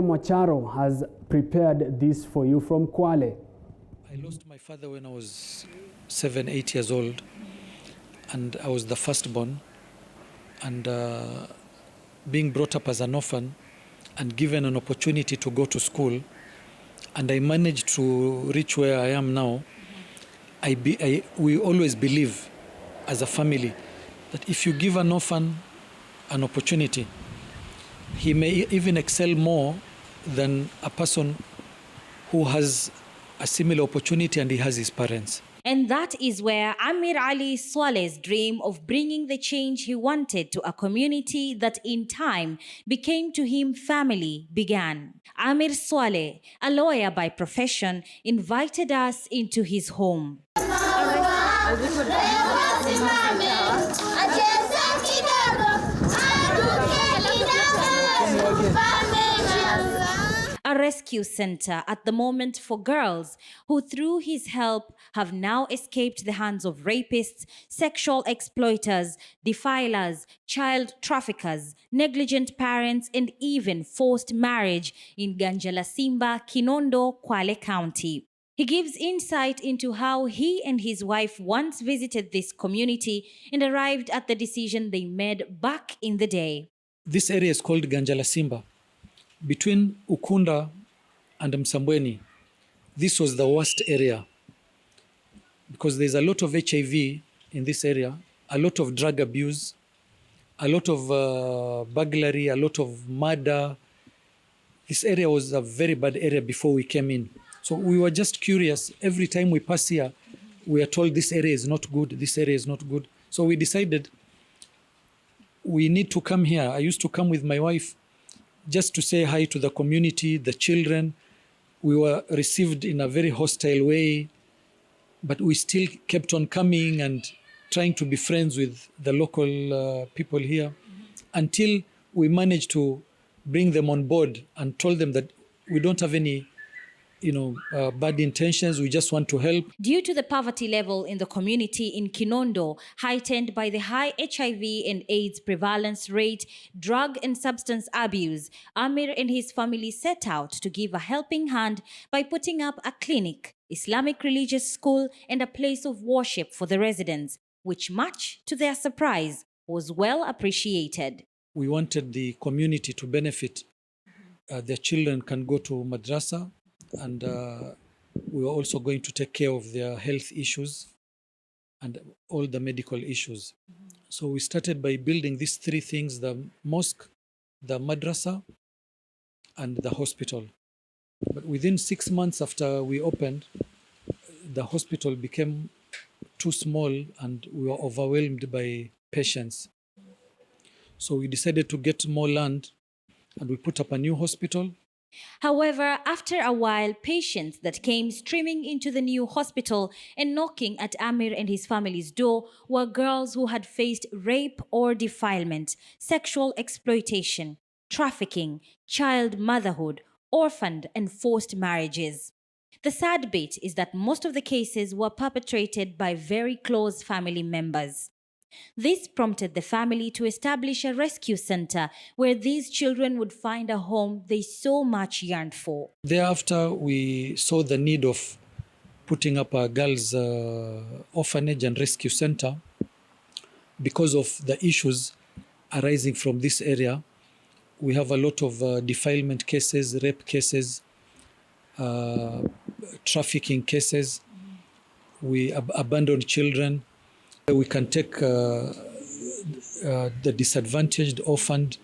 Mwacharo has prepared this for you from Kwale. I lost my father when I was 7, 8 years old, and I was the firstborn, and being brought up as an orphan and given an opportunity to go to school, and I managed to reach where I am now. We always believe as a family that if you give an orphan an opportunity, he may even excel more than a person who has a similar opportunity and he has his parents. And that is where Amir Ali Swale's dream of bringing the change he wanted to a community that in time became to him family began. Amir Swale, a lawyer by profession, invited us into his home. A rescue center at the moment for girls who, through his help, have now escaped the hands of rapists, sexual exploiters, defilers, child traffickers, negligent parents, and even forced marriage in Ganjalasimba, Kinondo, Kwale County. He gives insight into how he and his wife once visited this community and arrived at the decision they made back in the day. This area is called Ganjalasimba. Between Ukunda and Msambweni, this was the worst area because there's a lot of HIV in this area, a lot of drug abuse, a lot of burglary, a lot of murder. This area was a very bad area before we came in. So we were just curious. Every time we pass here, we are told this area is not good, this area is not good. So we decided we need to come here. I used to come with my wife just to say hi to the community, the children. We were received in a very hostile way, but we still kept on coming and trying to be friends with the local people here until we managed to bring them on board and told them that we don't have any bad intentions. We just want to help. Due to the poverty level in the community in Kinondo, heightened by the high HIV and AIDS prevalence rate, drug and substance abuse, Amir and his family set out to give a helping hand by putting up a clinic, Islamic religious school, and a place of worship for the residents, which, much to their surprise, was well appreciated. We wanted the community to benefit. Their children can go to madrasa, and we were also going to take care of their health issues and all the medical issues. So we started by building these three things: the mosque, the madrasa, and the hospital. But within 6 months after we opened, the hospital became too small and we were overwhelmed by patients. So we decided to get more land and we put up a new hospital. However, after a while, patients that came streaming into the new hospital and knocking at Amir and his family's door were girls who had faced rape or defilement, sexual exploitation, trafficking, child motherhood, orphaned and forced marriages. The sad bit is that most of the cases were perpetrated by very close family members. This prompted the family to establish a rescue center where these children would find a home they so much yearned for. Thereafter, we saw the need of putting up a girls' orphanage and rescue center because of the issues arising from this area. We have a lot of defilement cases, rape cases, trafficking cases. We abandoned children. We can take the disadvantaged, orphaned,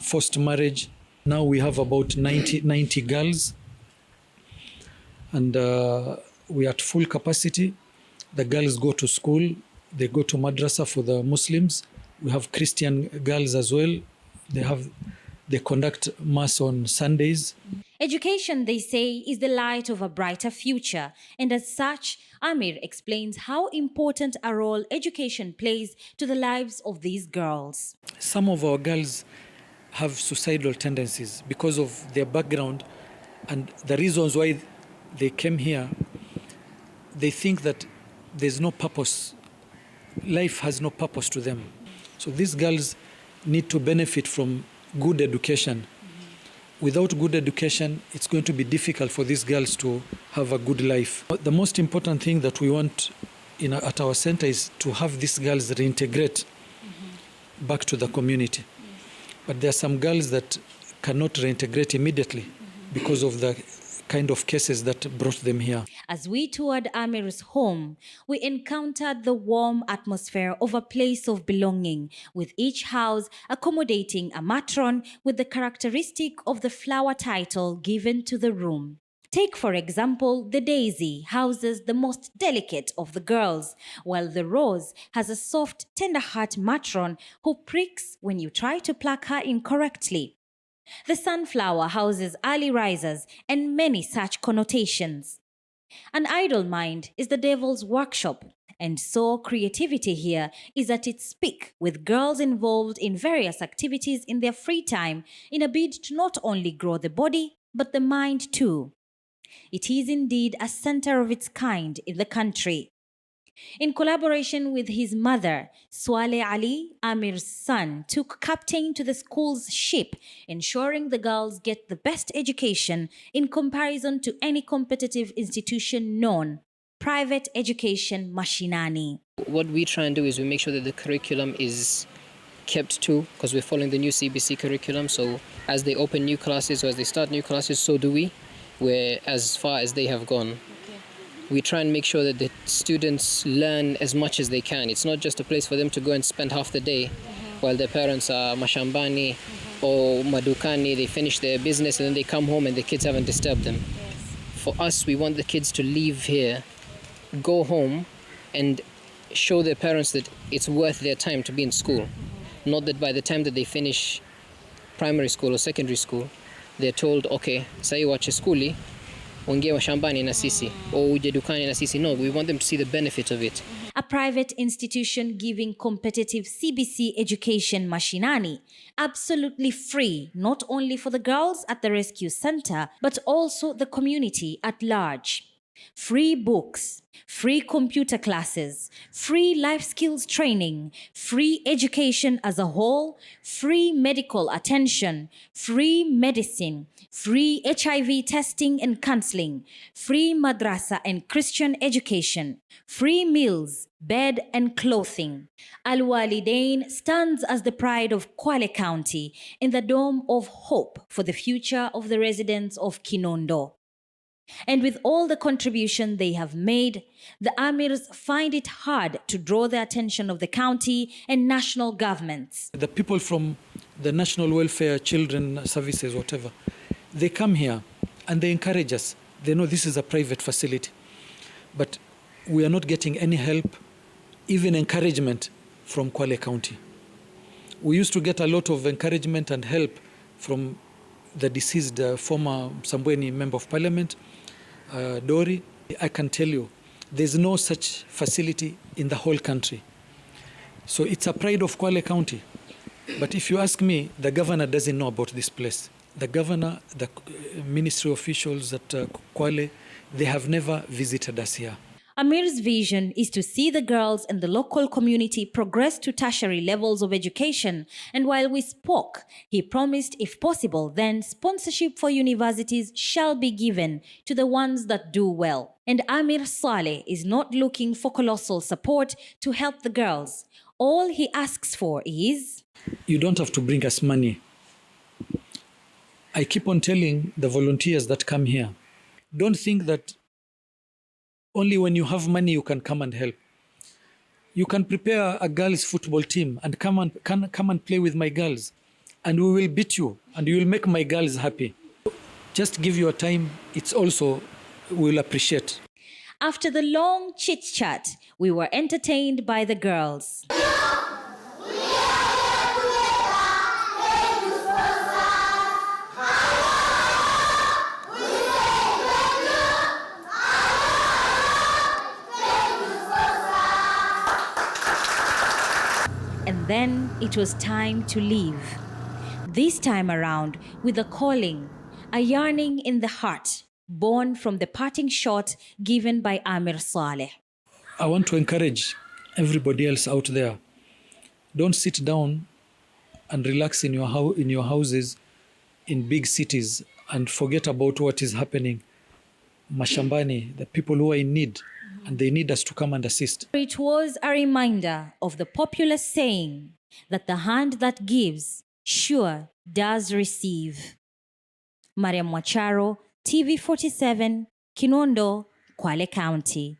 forced marriage. Now we have about 90 girls, and we are at full capacity. The girls go to school, they go to madrasa for the Muslims. We have Christian girls as well. They conduct mass on Sundays. Education, they say, is the light of a brighter future, and as such, Amir explains how important a role education plays to the lives of these girls. Some of our girls have suicidal tendencies because of their background and the reasons why they came here. They think that there's no purpose. Life has no purpose to them. So these girls need to benefit from good education. without good education, it's going to be difficult for these girls to have a good life. The most important thing that we want at our center is to have these girls reintegrate back to the community. But there are some girls that cannot reintegrate immediately because of the kind of cases that brought them here. As we toured Amir's home, we encountered the warm atmosphere of a place of belonging, with each house accommodating a matron with the characteristic of the flower title given to the room. Take, for example, the daisy houses the most delicate of the girls, while the rose has a soft, tender heart matron who pricks when you try to pluck her incorrectly. The sunflower houses early risers and many such connotations. An idle mind is the devil's workshop, and so creativity here is at its peak, with girls involved in various activities in their free time in a bid to not only grow the body, but the mind too. It is indeed a center of its kind in the country. In collaboration with his mother, Swale Ali, Amir's son, took captain to the school's ship, ensuring the girls get the best education in comparison to any competitive institution known, private education mashinani. What we try and do is we make sure that the curriculum is kept to, because we're following the new CBC curriculum. So as they open new classes or as they start new classes, so do we, where as far as they have gone. We try and make sure that the students learn as much as they can. It's not just a place for them to go and spend half the day while their parents are mashambani or madukani, they finish their business and then they come home and the kids haven't disturbed them. For us, we want the kids to leave here, go home and show their parents that it's worth their time to be in school. Not that by the time that they finish primary school or secondary school, they're told, okay, sahi wache skuli, ungewa shambani na sisi, or uje dukani na sisi. No, we want them to see the benefit of it. A private institution giving competitive CBC education mashinani, absolutely free, not only for the girls at the rescue center, but also the community at large. Free books, free computer classes, free life skills training, free education as a whole, free medical attention, free medicine, free HIV testing and counseling, free madrasa and Christian education, free meals, bed and clothing. Al-Walidain stands as the pride of Kwale County in the dome of hope for the future of the residents of Kinondo. And with all the contribution they have made, the Amirs find it hard to draw the attention of the county and national governments. The people from the National Welfare, Children Services, whatever, they come here and they encourage us. They know this is a private facility, but we are not getting any help, even encouragement from Kwale County. We used to get a lot of encouragement and help from the deceased former Msambweni Member of Parliament, Dori. I can tell you, there's no such facility in the whole country. So it's a pride of Kwale County. But if you ask me, the governor doesn't know about this place. The governor, the ministry officials at Kwale, they have never visited us here. Amir's vision is to see the girls and the local community progress to tertiary levels of education. And while we spoke, he promised, if possible, then sponsorship for universities shall be given to the ones that do well. And Amir Saleh is not looking for colossal support to help the girls. All he asks for is... You don't have to bring us money. I keep on telling the volunteers that come here, don't think that only when you have money you can come and help. You can prepare a girls' football team and come and play with my girls, and we will beat you, and you will make my girls happy. Just give your time. It's also, we'll appreciate. After the long chit-chat, we were entertained by the girls. And then it was time to leave. This time around with a calling, a yearning in the heart, born from the parting shot given by Amir Saleh. I want to encourage everybody else out there. Don't sit down and relax in your houses in big cities and forget about what is happening mashambani, the people who are in need, and they need us to come and assist. It was a reminder of the popular saying that the hand that gives sure does receive. Mariam Mwacharo, TV 47, Kinondo, Kwale County.